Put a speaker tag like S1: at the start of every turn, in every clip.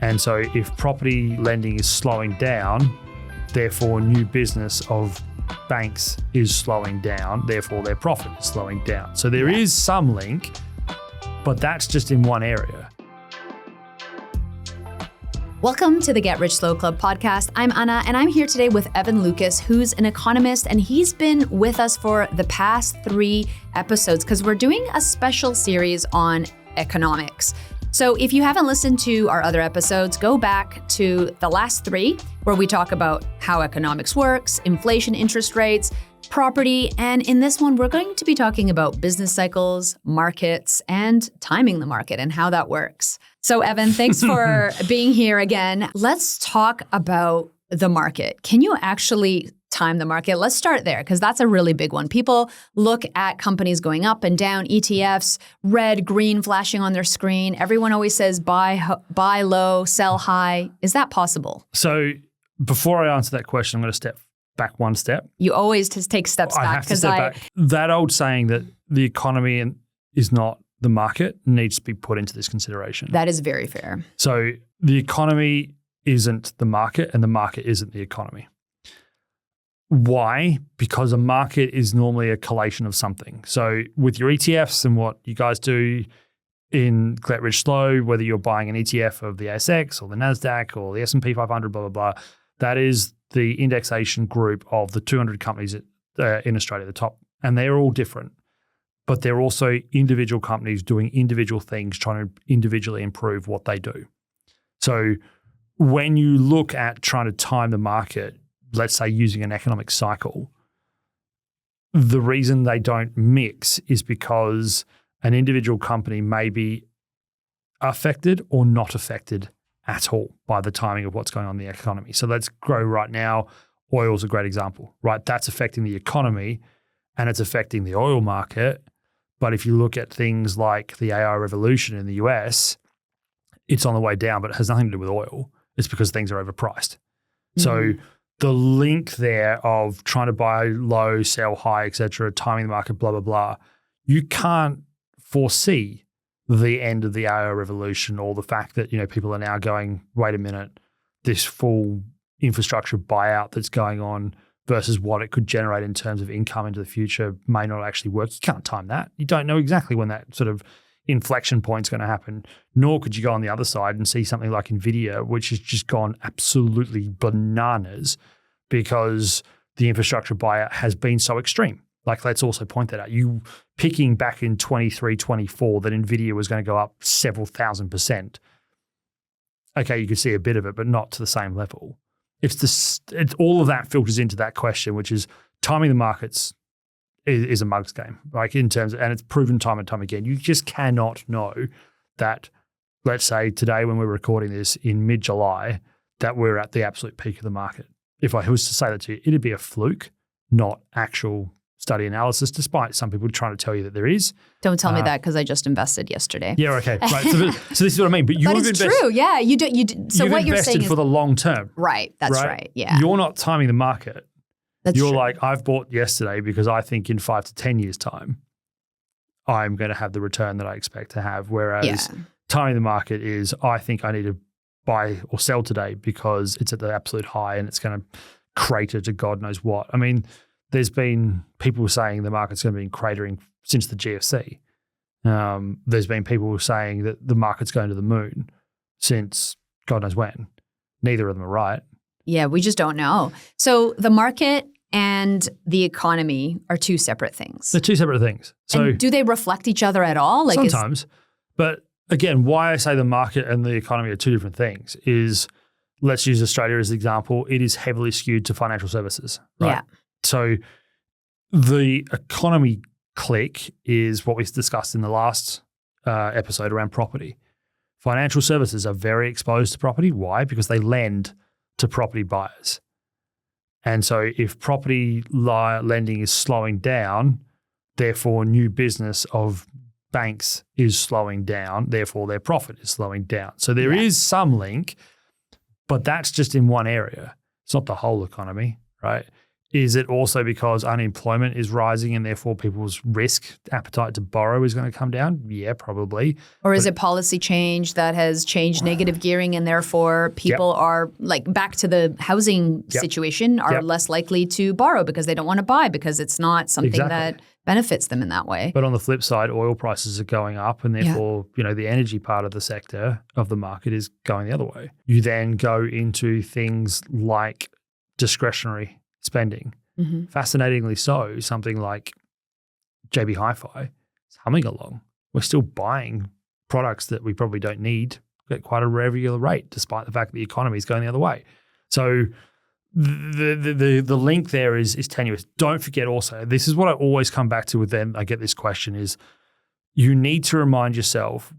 S1: And so if property lending is slowing down, therefore new business of banks is slowing down, therefore their profit is slowing down. So there is some link, but that's just in one area.
S2: Welcome to the Get Rich Slow Club podcast. I'm Anna, and I'm here today with Evan Lucas, who's an economist, and he's been with us for the past 3 episodes because we're doing a special series on economics. So if you haven't listened to our other episodes, go back to the last 3 where we talk about how economics works, inflation, interest rates, property, and in this one, we're going to be talking about business cycles, markets, and timing the market and how that works. So Evan, thanks for being here again. Let's talk about the market. Can you actually time the market? Let's start there because that's a really big one. People look at companies going up and down, ETFs, red, green flashing on their screen. Everyone always says buy low, sell high. Is that possible?
S1: So before I answer that question, I'm going to step back one step.
S2: You always just take steps back.
S1: I have to step back. That old saying that the economy is not the market needs to be put into this consideration.
S2: That is very fair.
S1: So the economy isn't the market and the market isn't the economy. Why? Because a market is normally a collation of something. So with your ETFs and what you guys do in Get Rich Slow, whether you're buying an ETF of the ASX or the NASDAQ or the S&P 500, blah, blah, blah, that is the indexation group of the 200 companies in Australia, the top, and they're all different. But they're also individual companies doing individual things, trying to individually improve what they do. So when you look at trying to time the market, let's say using an economic cycle, the reason they don't mix is because an individual company may be affected or not affected at all by the timing of what's going on in the economy. So let's grow right now. Oil is a great example, right? That's affecting the economy and it's affecting the oil market. But if you look at things like the AI revolution in the US, it's on the way down, but it has nothing to do with oil. It's because things are overpriced. Mm-hmm. So the link there of trying to buy low, sell high, et cetera, timing the market, blah, blah, blah, you can't foresee the end of the AI revolution or the fact that, people are now going, wait a minute, this full infrastructure buyout that's going on versus what it could generate in terms of income into the future may not actually work. You can't time that. You don't know exactly when that sort of inflection point is going to happen, nor could you go on the other side and see something like NVIDIA, which has just gone absolutely bananas because the infrastructure buyout has been so extreme. Like, let's also point that out. You picking back in 23, 24 that NVIDIA was going to go up several %. Okay, you could see a bit of it, but not to the same level. It's all of that filters into that question, which is timing the markets is a mug's game, like in terms of, and it's proven time and time again. You just cannot know that, let's say today when we're recording this in mid-July, that we're at the absolute peak of the market. If I was to say that to you, it'd be a fluke, not actual study analysis, despite some people trying to tell you that there is.
S2: Don't tell me that because I just invested yesterday.
S1: Yeah, okay. Right. So this is what I mean. But
S2: it's true. Yeah. You do. So what you're saying is
S1: for the long term.
S2: Right. That's right. Yeah.
S1: You're not timing the market. You're
S2: true.
S1: like, I've bought yesterday because I think in 5 to 10 years' time, I'm going to have the return that I expect to have. Whereas timing the market is, I think I need to buy or sell today because it's at the absolute high and it's going to crater to God knows what. I mean, there's been people saying the market's going to be cratering since the GFC. There's been people saying that the market's going to the moon since God knows when. Neither of them are right.
S2: Yeah, we just don't know. So the market and the economy are 2 separate things.
S1: They're 2 separate things. So
S2: and do they reflect each other at all? Like
S1: sometimes. But again, why I say the market and the economy are 2 different things is, let's use Australia as an example. It is heavily skewed to financial services. Right?
S2: Yeah.
S1: So the economy click is what we discussed in the last episode around property. Financial services are very exposed to property. Why? Because they lend to property buyers. And so if property lending is slowing down, therefore new business of banks is slowing down, therefore their profit is slowing down. So there is some link, but that's just in one area. It's not the whole economy, right? Is it also because unemployment is rising and therefore people's risk appetite to borrow is going to come down? Yeah, probably.
S2: Or is it policy change that has changed negative gearing and therefore people are like back to the housing situation are less likely to borrow because they don't want to buy because it's not something that benefits them in that way.
S1: But on the flip side, oil prices are going up and therefore, the energy part of the sector of the market is going the other way. You then go into things like discretionary spending. Mm-hmm. Fascinatingly so, something like JB Hi-Fi is humming along. We're still buying products that we probably don't need at quite a regular rate, despite the fact that the economy is going the other way. So the link there is tenuous. Don't forget also, this is what I always come back to with them. I get this question is, you need to remind yourself,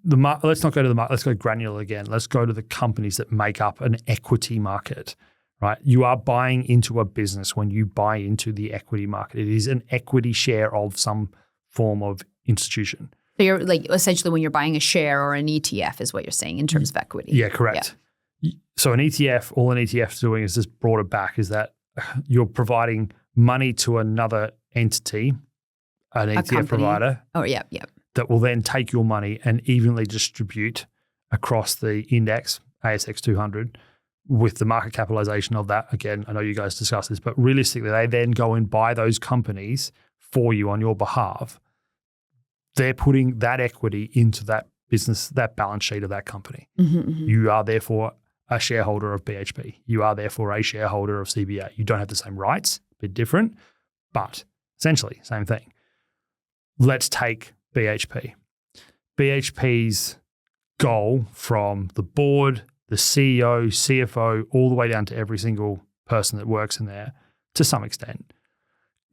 S1: let's not go to the market, let's go granular again. Let's go to the companies that make up an equity market. Right, you are buying into a business when you buy into the equity market. It is an equity share of some form of institution.
S2: So you're like essentially when you're buying a share or an ETF is what you're saying in terms of equity.
S1: Yeah, correct. Yeah. So an ETF, all an ETF is doing is just brought it back is that you're providing money to another entity, an ETF provider.
S2: Oh, yeah.
S1: That will then take your money and evenly distribute across the index, ASX 200, with the market capitalization of that. Again, I know you guys discussed this, but realistically, they then go and buy those companies for you on your behalf. They're putting that equity into that business, that balance sheet of that company. Mm-hmm, mm-hmm. You are therefore a shareholder of BHP. You are therefore a shareholder of CBA. You don't have the same rights, a bit different, but essentially same thing. Let's take BHP. BHP's goal from the board, the CEO, CFO, all the way down to every single person that works in there, to some extent,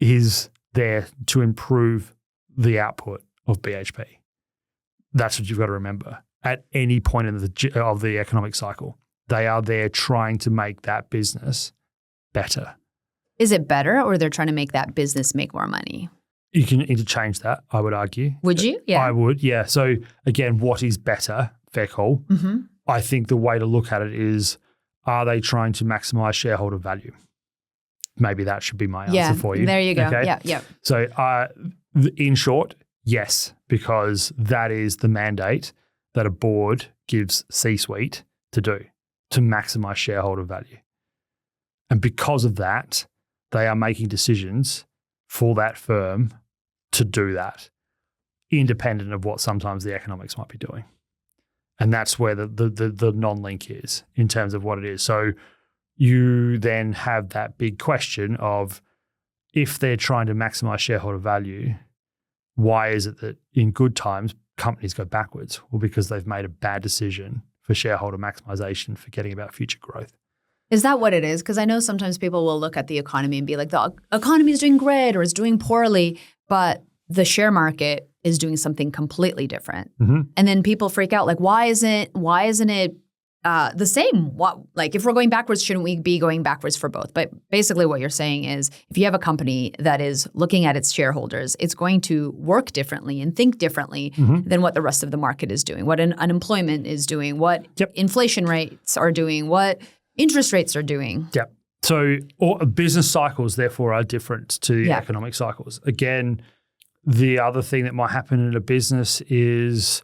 S1: is there to improve the output of BHP. That's what you've got to remember. At any point in the economic cycle, they are there trying to make that business better.
S2: Is it better, or they're trying to make that business make more money?
S1: You can interchange that, I would argue.
S2: Would you? Yeah.
S1: I would, yeah. So again, what is better? Fair call. Mm-hmm. I think the way to look at it is, are they trying to maximize shareholder value? Maybe that should be my answer for you.
S2: There you go.
S1: Okay?
S2: Yeah.
S1: So in short, yes, because that is the mandate that a board gives C-suite to do, to maximize shareholder value. And because of that, they are making decisions for that firm to do that, independent of what sometimes the economics might be doing. And that's where the non-link is in terms of what it is. So you then have that big question of, if they're trying to maximize shareholder value, why is it that in good times companies go backwards? Well, because they've made a bad decision for shareholder maximization, forgetting about future growth.
S2: Is that what it is? Because I know sometimes people will look at the economy and be like, the economy is doing great or it's doing poorly, but the share market is doing something completely different. Mm-hmm. And then people freak out, like, why isn't it the same? Like, if we're going backwards, shouldn't we be going backwards for both? But basically what you're saying is, if you have a company that is looking at its shareholders, it's going to work differently and think differently than what the rest of the market is doing, what unemployment is doing, what inflation rates are doing, what interest rates are doing.
S1: Yep. So business cycles, therefore, are different to economic cycles. Again, the other thing that might happen in a business is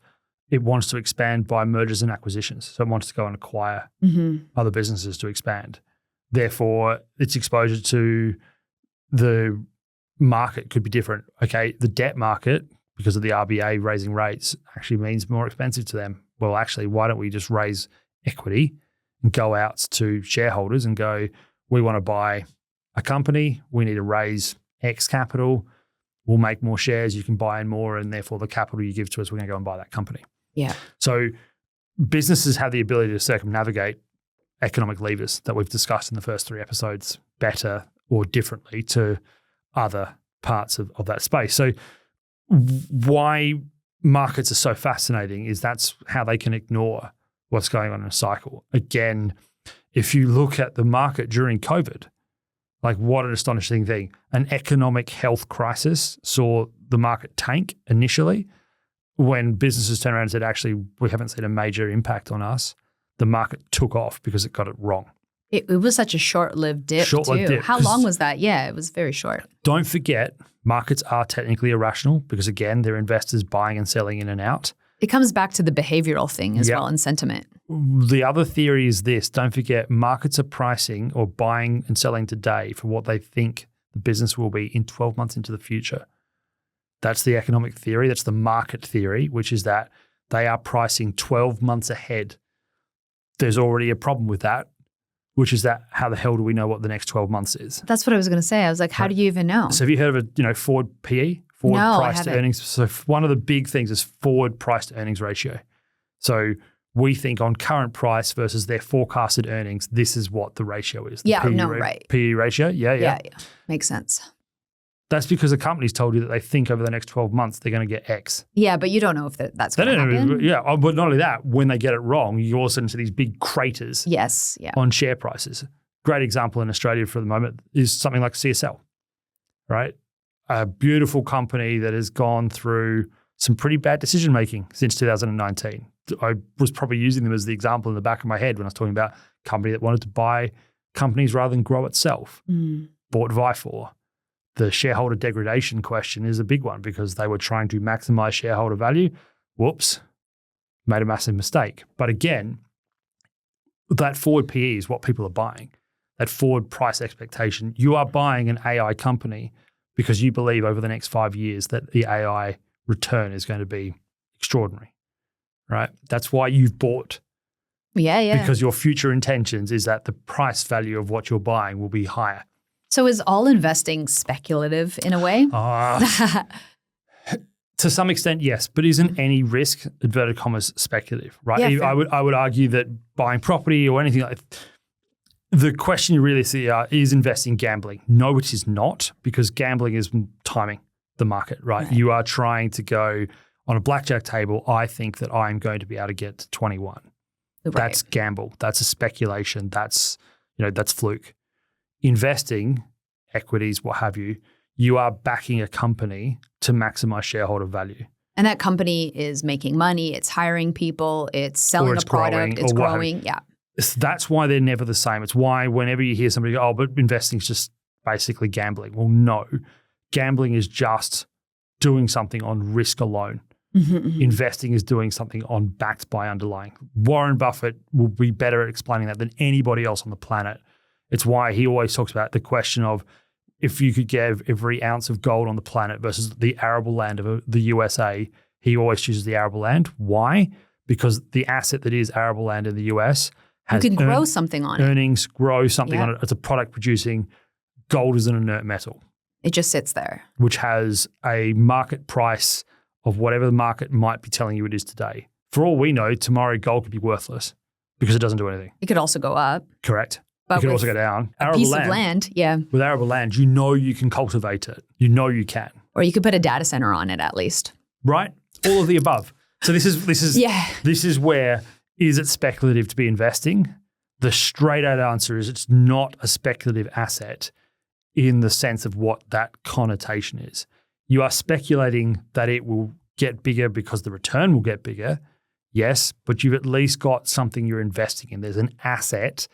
S1: it wants to expand by mergers and acquisitions. So it wants to go and acquire other businesses to expand. Therefore, its exposure to the market could be different. Okay, the debt market, because of the RBA raising rates, actually means more expensive to them. Well, actually, why don't we just raise equity and go out to shareholders and go, we want to buy a company, we need to raise X capital, we'll make more shares, you can buy in more, and therefore the capital you give to us, we're going to go and buy that company.
S2: Yeah.
S1: So businesses have the ability to circumnavigate economic levers that we've discussed in the first 3 episodes better or differently to other parts of that space. So why markets are so fascinating is that's how they can ignore what's going on in a cycle. Again, if you look at the market during COVID, like, what an astonishing thing. An economic health crisis saw the market tank initially. When businesses turned around and said, actually, we haven't seen a major impact on us, the market took off because it got it wrong.
S2: It was such a short-lived dip
S1: Short-lived
S2: too.
S1: dip,
S2: How long was that? Yeah, it was very short.
S1: Don't forget, markets are technically irrational because, again, they're investors buying and selling in and out.
S2: It comes back to the behavioral thing as well and sentiment.
S1: The other theory is this. Don't forget, markets are pricing or buying and selling today for what they think the business will be in 12 months into the future. That's the economic theory. That's the market theory, which is that they are pricing 12 months ahead. There's already a problem with that, which is that how the hell do we know what the next 12 months is?
S2: That's what I was going to say. I was like, how do you even know?
S1: So have you heard of a forward PE? Forward price to earnings. So one of the big things is forward price to earnings ratio. So we think on current price versus their forecasted earnings, this is what the ratio is. The PE ratio. Yeah.
S2: Makes sense.
S1: That's because the company's told you that they think over the next 12 months they're going to get X.
S2: Yeah, but you don't know if that's going to happen.
S1: Yeah, but not only that, when they get it wrong, you all of a sudden see these big craters on share prices. Great example in Australia for the moment is something like CSL, right? A beautiful company that has gone through some pretty bad decision-making since 2019. I was probably using them as the example in the back of my head when I was talking about a company that wanted to buy companies rather than grow itself. Bought Vifor. The shareholder degradation question is a big one because they were trying to maximize shareholder value. Whoops, made a massive mistake. But again, that forward PE is what people are buying. That forward price expectation. You are buying an AI company because you believe over the next 5 years that the AI return is going to be extraordinary, right? That's why you've bought.
S2: Yeah.
S1: Because your future intentions is that the price value of what you're buying will be higher.
S2: So is all investing speculative in a way?
S1: To some extent, yes, but isn't any risk, inverted commas, speculative, right? Yeah, I would argue that buying property or anything like that, the question you really see is investing gambling. No, it is not, because gambling is timing the market, right? You are trying to go on a blackjack table. I think that I'm going to be able to get to 21. Right. That's gamble. That's a speculation. That's fluke. Investing, equities, what have you, you are backing a company to maximize shareholder value.
S2: And that company is making money, it's hiring people, it's selling a product, it's growing. Yeah.
S1: That's why they're never the same. It's why whenever you hear somebody go, oh, but investing is just basically gambling. Well, no. Gambling is just doing something on risk alone. Investing is doing something on backed by underlying. Warren Buffett will be better at explaining that than anybody else on the planet. It's why he always talks about the question of if you could give every ounce of gold on the planet versus the arable land of the USA, he always chooses the arable land. Why? Because the asset that is arable land in the US has
S2: you can grow something on
S1: earnings, grow something on it. It's a product producing. Gold is an inert metal.
S2: It just sits there.
S1: Which has a market price of whatever the market might be telling you it is today. For all we know, tomorrow gold could be worthless because it doesn't do anything.
S2: It could also go up.
S1: Correct. But it could also go down.
S2: A piece of land, yeah.
S1: With arable land, you can cultivate it. You can.
S2: Or you could put a data center on it at least.
S1: Right? All of the above. So this is where, is it speculative to be investing? The straight out answer is it's not a speculative asset in the sense of what that connotation is. You are speculating that it will get bigger because the return will get bigger. Yes, but you've at least got something you're investing in. There's an asset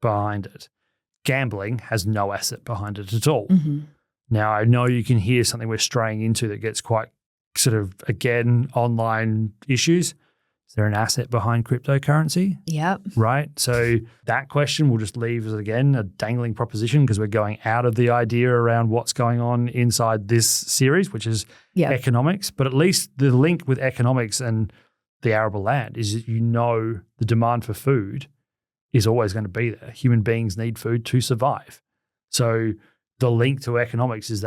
S1: behind it. Gambling has no asset behind it at all. Now, I know you can hear something we're straying into that gets quite sort of, again, online issues. Is there an asset behind cryptocurrency?
S2: Yep.
S1: Right? So that question will just leave as, again, a dangling proposition because we're going out of the idea around what's going on inside this series, which is economics. But at least the link with economics and the arable land is that the demand for food is always going to be there. Human beings need food to survive. So the link to economics is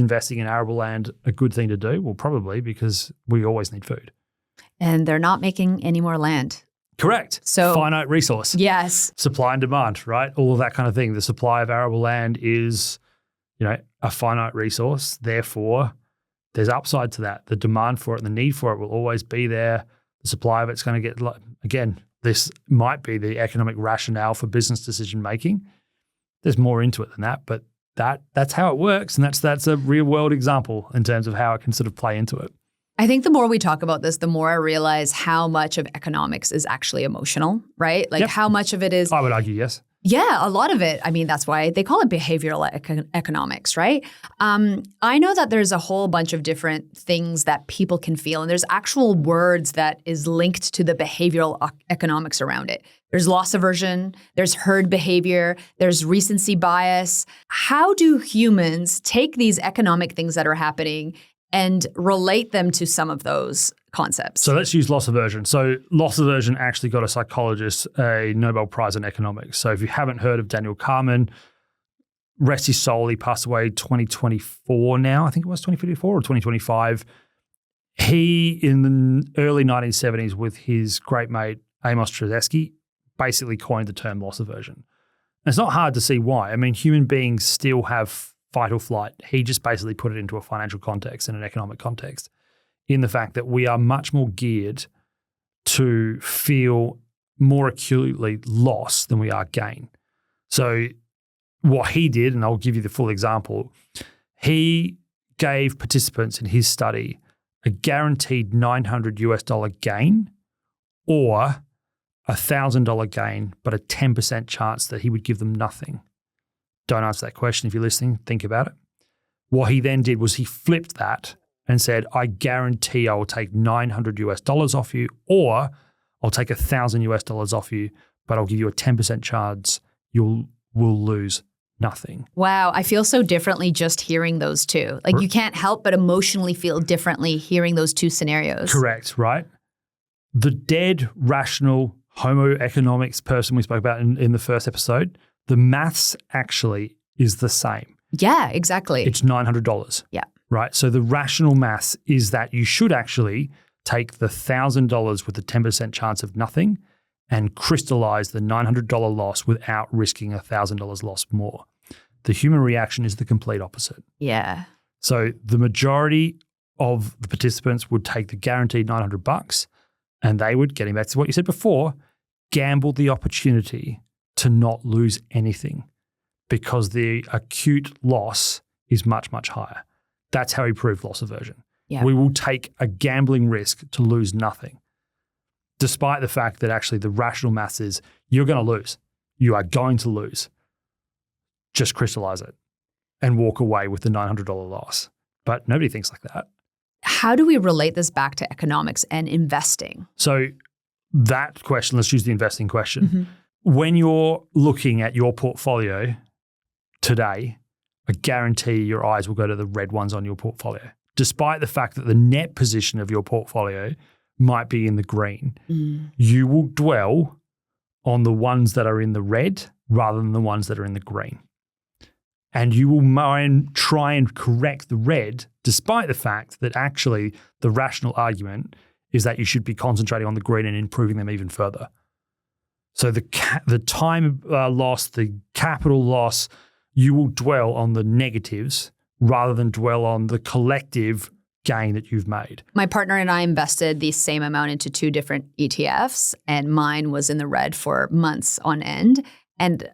S1: investing in arable land a good thing to do? Well, probably, because we always need food.
S2: And they're not making any more land.
S1: Correct.
S2: So
S1: finite resource.
S2: Yes.
S1: Supply and demand, right? All of that kind of thing. The supply of arable land is, a finite resource. Therefore, there's upside to that. The demand for it and the need for it will always be there. The supply of it's going to get, again, this might be the economic rationale for business decision making. There's more into it than that, but that's how it works, and that's a real world example in terms of how it can sort of play into it.
S2: I think the more we talk about this, the more I realize how much of economics is actually emotional, right? Like how much of it is.
S1: I would argue yes.
S2: Yeah, a lot of it. I mean, that's why they call it behavioral economics, right? I know that there's a whole bunch of different things that people can feel, and there's actual words that is linked to the behavioral economics around it. There's loss aversion, there's herd behavior, there's recency bias. How do humans take these economic things that are happening and relate them to some of those concepts?
S1: So let's use loss aversion. So loss aversion actually got a psychologist a Nobel Prize in economics. So if you haven't heard of Daniel Kahneman, rest his soul, he passed away 2024 now. I think it was 2024 or 2025. He, in the early 1970s with his great mate Amos Tversky, basically coined the term loss aversion. And it's not hard to see why. I mean, human beings still have fight or flight. He just basically put it into a financial context and an economic context, in the fact that we are much more geared to feel more acutely loss than we are gain. So what he did, and I'll give you the full example, he gave participants in his study a guaranteed $900 gain or $1,000 gain, but a 10% chance that he would give them nothing. Don't answer that question if you're listening. Think about it. What he then did was he flipped that and said, I guarantee I will take $900 off you, or I'll take $1,000 off you, but I'll give you a 10% chance you will lose nothing.
S2: Wow, I feel so differently just hearing those two. Like you can't help but emotionally feel differently hearing those two scenarios.
S1: Correct, right? The dead, rational, homo economics person we spoke about in the first episode, the maths actually is the same.
S2: Yeah, exactly.
S1: It's $900.
S2: Yeah.
S1: Right. So the rational maths is that you should actually take the $1,000 with the 10% chance of nothing and crystallize the $900 loss without risking $1,000 loss more. The human reaction is the complete opposite.
S2: Yeah.
S1: So the majority of the participants would take the guaranteed $900 and they would, getting back to what you said before, gamble the opportunity to not lose anything because the acute loss is much, much higher. That's how he proved loss aversion.
S2: Yeah.
S1: We will take a gambling risk to lose nothing, despite the fact that actually the rational maths is you're going to lose. You are going to lose. Just crystallize it and walk away with the $900 loss. But nobody thinks like that.
S2: How do we relate this back to economics and investing?
S1: So that question, let's use the investing question.
S2: Mm-hmm.
S1: When you're looking at your portfolio today, I guarantee your eyes will go to the red ones on your portfolio, despite the fact that the net position of your portfolio might be in the green. You will dwell on the ones that are in the red rather than the ones that are in the green. And you will try and correct the red, despite the fact that actually the rational argument is that you should be concentrating on the green and improving them even further. So the time loss, the capital loss, you will dwell on the negatives rather than dwell on the collective gain that you've made.
S2: My partner and I invested the same amount into 2 different ETFs, and mine was in the red for months on end. And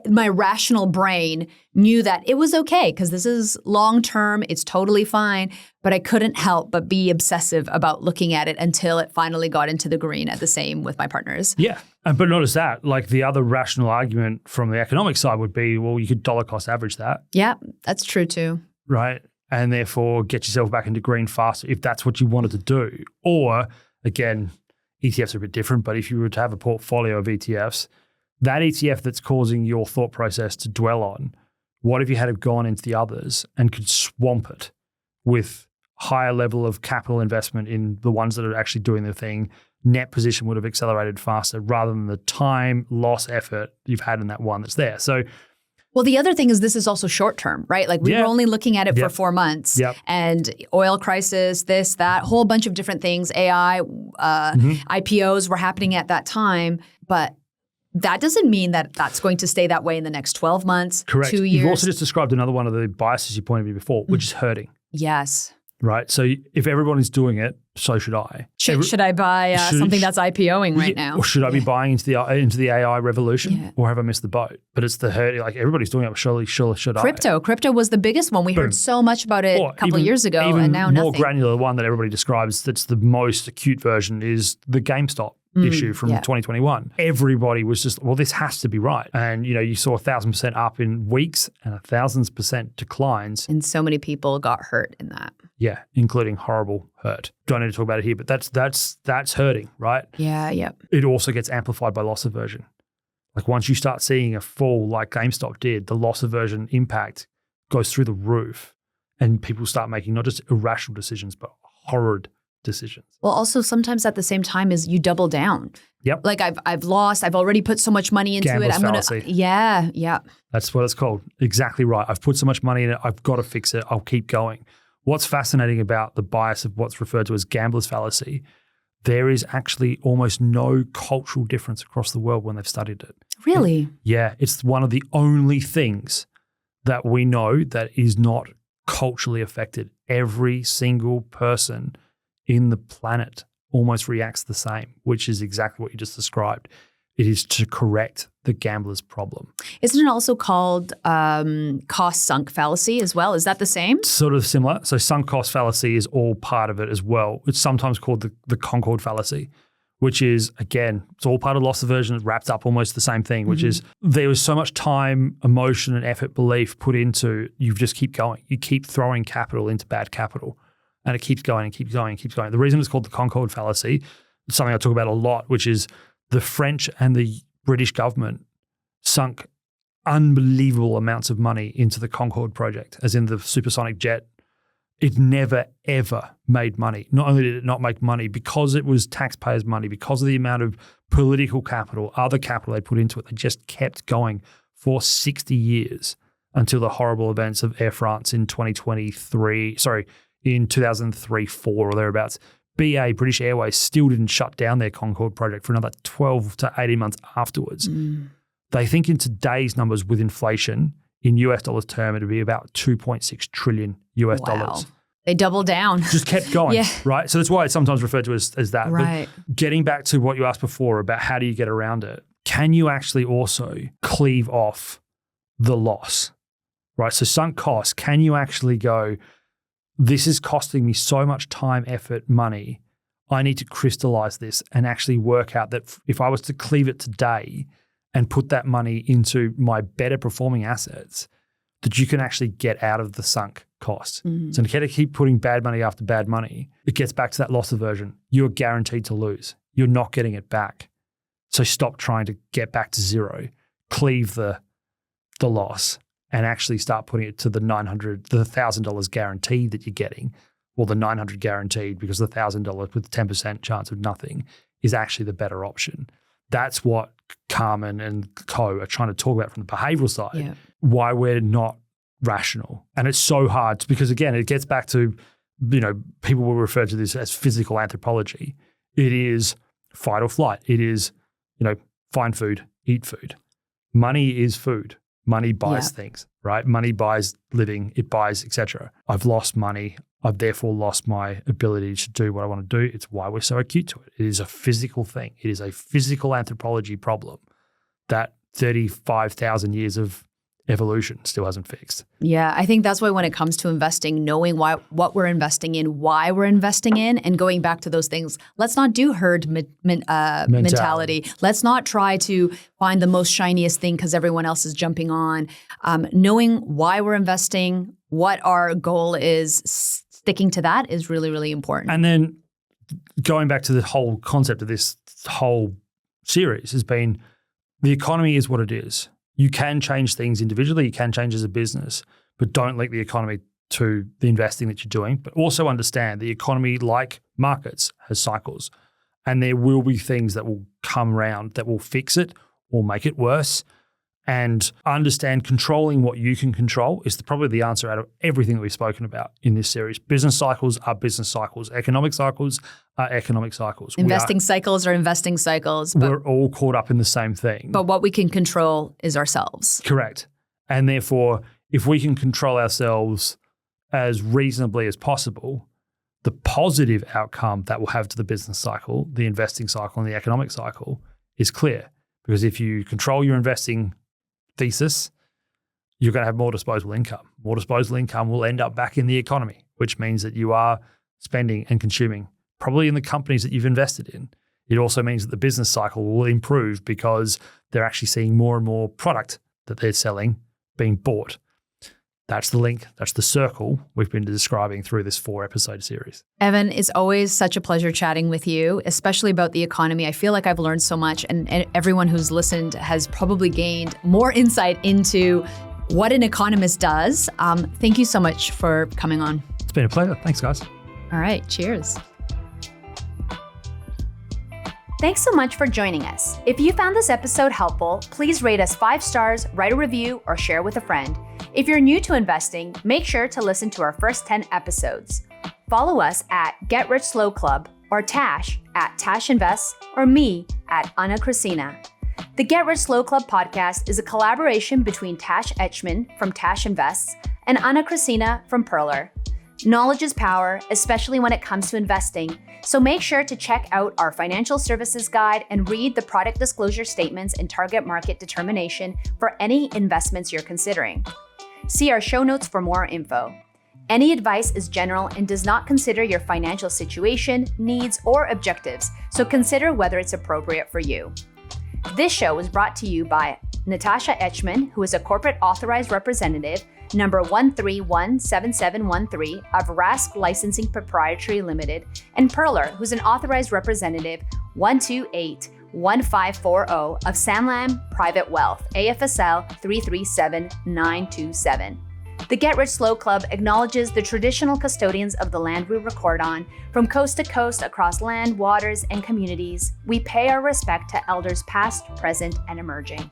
S2: my rational brain knew that it was okay because this is long-term, it's totally fine, but I couldn't help but be obsessive about looking at it until it finally got into the green at the same with my partners.
S1: Yeah, but notice that, like the other rational argument from the economic side would be, well, you could dollar cost average that.
S2: Yeah, that's true too.
S1: Right, and therefore get yourself back into green faster if that's what you wanted to do. Or, again, ETFs are a bit different, but if you were to have a portfolio of ETFs, that ETF that's causing your thought process to dwell on, what if you had gone into the others and could swamp it with higher level of capital investment in the ones that are actually doing the thing? Net position would have accelerated faster rather than the time, loss, effort you've had in that one that's there. So,
S2: well, the other thing is this is also short term, right? Like we were only looking at it for 4 months and oil crisis, this, that, whole bunch of different things, AI, IPOs were happening at that time, but that doesn't mean that that's going to stay that way in the next 12 months,
S1: Correct.
S2: 2 years.
S1: You've also just described another one of the biases you pointed to before, which is herding.
S2: Yes.
S1: Right? So if everyone is doing it so should I.
S2: Should I buy something that's IPOing right now?
S1: Or should I be buying into the AI revolution? Or have I missed the boat? But it's the herd. Like everybody's doing it. Surely should I?
S2: Crypto was the biggest one. We heard so much about it a couple of years ago, and now nothing.
S1: More granular one that everybody describes that's the most acute version is the GameStop issue from 2021. Everybody was just, well, this has to be right. And, you saw 1,000% up in weeks and 1,000% declines.
S2: And so many people got hurt in that.
S1: Yeah, including horrible hurt. Don't need to talk about it here, but that's hurting, right?
S2: Yeah, yeah.
S1: It also gets amplified by loss aversion. Like once you start seeing a fall like GameStop did, the loss aversion impact goes through the roof and people start making not just irrational decisions, but horrid decisions.
S2: Well, also sometimes at the same time is you double down.
S1: Yep.
S2: Like I've lost, I've already put so much money into
S1: Gambler's
S2: it.
S1: fallacy.
S2: Yeah.
S1: That's what it's called. Exactly right. I've put so much money in it. I've got to fix it. I'll keep going. What's fascinating about the bias of what's referred to as gambler's fallacy, there is actually almost no cultural difference across the world when they've studied it.
S2: Really?
S1: Yeah. It's one of the only things that we know that is not culturally affected. Every single person in the planet almost reacts the same, which is exactly what you just described. It is to correct the gambler's problem.
S2: Isn't it also called cost sunk fallacy as well? Is that the same?
S1: Sort of similar. So sunk cost fallacy is all part of it as well. It's sometimes called the Concord fallacy, which is, again, it's all part of loss aversion. It wraps up almost the same thing, which is there was so much time, emotion, and effort, belief put into, you just keep going. You keep throwing capital into bad capital. And it keeps going and keeps going and keeps going. The reason it's called the Concord fallacy is something I talk about a lot, which is the French and the British government sunk unbelievable amounts of money into the Concorde project, as in the supersonic jet. It never, ever made money. Not only did it not make money, because it was taxpayers' money, because of the amount of political capital, other capital they put into it, they just kept going for 60 years until the horrible events of Air France in 2003-4 or thereabouts. BA, British Airways, still didn't shut down their Concorde project for another 12 to 18 months afterwards. They think in today's numbers with inflation, in US dollars term, it'd be about 2.6 trillion US dollars.
S2: They doubled down.
S1: Just kept going, right? So that's why it's sometimes referred to as that.
S2: Right.
S1: But getting back to what you asked before about how do you get around it, can you actually also cleave off the loss, right? So sunk costs, can you actually go, this is costing me so much time, effort, money. I need to crystallize this and actually work out that if I was to cleave it today and put that money into my better performing assets, that you can actually get out of the sunk cost. So instead of keep putting bad money after bad money, it gets back to that loss aversion. You're guaranteed to lose. You're not getting it back. So stop trying to get back to zero. Cleave the loss and actually start putting it to the $1,000 guaranteed that you're getting, or the $900 guaranteed, because the $1,000 with 10% chance of nothing is actually the better option. That's what Carmen and co are trying to talk about from the behavioural side, why we're not rational. And it's so hard because, again, it gets back to, people will refer to this as physical anthropology. It is fight or flight. It is, find food, eat food. Money is food. Money buys things, right? Money buys living, it buys, etc. I've lost money. I've therefore lost my ability to do what I want to do. It's why we're so acute to it. It is a physical thing. It is a physical anthropology problem that 35,000 years of evolution still hasn't fixed.
S2: Yeah, I think that's why when it comes to investing, knowing what we're investing in, why we're investing in, and going back to those things, let's not do herd mentality. Let's not try to find the most shiniest thing because everyone else is jumping on. Knowing why we're investing, what our goal is, sticking to that is really, really important.
S1: And then going back to the whole concept of this whole series has been the economy is what it is. You can change things individually, you can change as a business, but don't link the economy to the investing that you're doing. But also understand the economy, like markets, has cycles. And there will be things that will come around that will fix it or make it worse. And understand controlling what you can control is probably the answer out of everything that we've spoken about in this series. Business cycles are business cycles. Economic cycles are economic cycles.
S2: Investing cycles are investing cycles.
S1: We're all caught up in the same thing.
S2: But what we can control is ourselves.
S1: Correct. And therefore, if we can control ourselves as reasonably as possible, the positive outcome that will have to the business cycle, the investing cycle, and the economic cycle is clear. Because if you control your investing thesis, you're going to have more disposable income. More disposable income will end up back in the economy, which means that you are spending and consuming, probably in the companies that you've invested in. It also means that the business cycle will improve because they're actually seeing more and more product that they're selling being bought. That's the link. That's the circle we've been describing through this 4-episode series.
S2: Evan, it's always such a pleasure chatting with you, especially about the economy. I feel like I've learned so much, and everyone who's listened has probably gained more insight into what an economist does. Thank you so much for coming on.
S1: It's been a pleasure. Thanks, guys.
S2: All right. Cheers. Thanks so much for joining us. If you found this episode helpful, please rate us 5 stars, write a review, or share with a friend. If you're new to investing, make sure to listen to our first 10 episodes. Follow us at Get Rich Slow Club, or Tash at Tash Invests, or me at Anna Crisina. The Get Rich Slow Club podcast is a collaboration between Tash Etchman from Tash Invests and Anna Crisina from Perler. Knowledge is power, especially when it comes to investing, so make sure to check out our financial services guide and read the product disclosure statements and target market determination for any investments you're considering. See our show notes for more info. Any advice is general and does not consider your financial situation, needs, or objectives, so consider whether it's appropriate for you. This show was brought to you by Natasha Etchman, who is a corporate authorized representative, number 1317713 of Rask Licensing Proprietary Limited, and Perler, who's an authorized representative 1281540 of Sanlam Private Wealth, AFSL 337927. The Get Rich Slow Club acknowledges the traditional custodians of the land we record on, from coast to coast across land, waters, and communities. We pay our respect to elders past, present, and emerging.